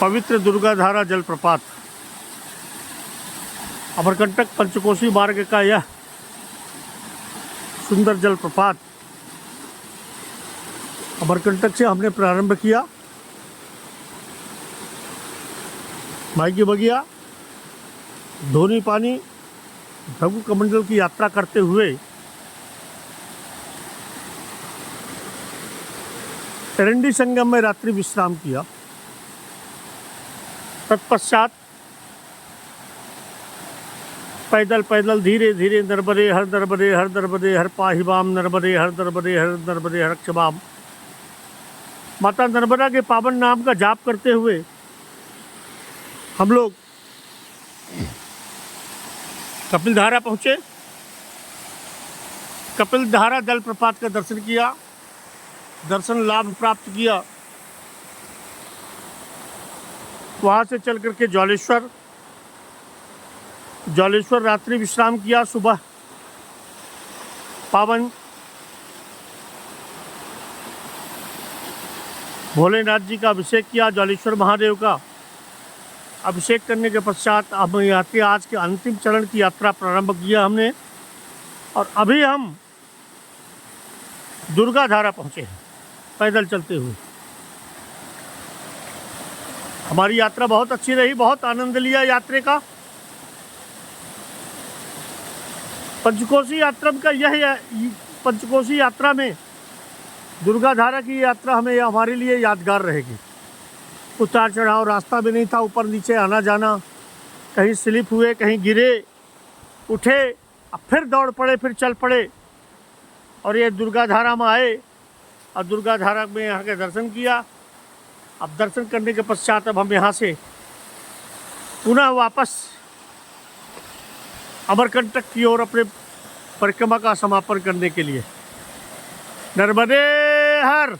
पवित्र दुर्गाधारा जलप्रपात अमरकंटक पंचकोशी मार्ग का यह सुंदर जलप्रपात अमरकंटक से हमने प्रारंभ किया। माई की बगिया, धोनी पानी, भगु कमंडल की यात्रा करते हुए एरंडी संगम में रात्रि विश्राम किया। तत्पश्चात पैदल पैदल धीरे धीरे नर्मदे हर नर्मदे हर नर्मदे हर पाहिबाम नर्मदे हर नर्मदे हर नर्मदे हर क्षमाम माता नर्मदा के पावन नाम का जाप करते हुए हम लोग कपिलधारा पहुँचे। कपिलधारा जलप्रपात का दर्शन किया, दर्शन लाभ प्राप्त किया। वहाँ से चल करके ज्वालेश्वर रात्रि विश्राम किया। सुबह पावन भोलेनाथ जी का अभिषेक किया। ज्वालेश्वर महादेव का अभिषेक करने के पश्चात अब यहाँ के आज के अंतिम चरण की यात्रा प्रारंभ किया हमने, और अभी हम दुर्गाधारा पहुँचे हैं पैदल चलते हुए। हमारी यात्रा बहुत अच्छी रही, बहुत आनंद लिया यात्रा का। पंचकोशी यात्रा में दुर्गाधारा की यात्रा हमारे लिए यादगार रहेगी। उतार चढ़ाव रास्ता भी नहीं था, ऊपर नीचे आना जाना, कहीं स्लिप हुए, कहीं गिरे, उठे, अब फिर दौड़ पड़े, फिर चल पड़े और ये दुर्गाधारा में आए और दुर्गाधारा में यहाँ के दर्शन किया। अब दर्शन करने के पश्चात अब हम यहाँ से पुनः वापस अमरकंटक की ओर अपने परिक्रमा का समापन करने के लिए। नर्मदे हर।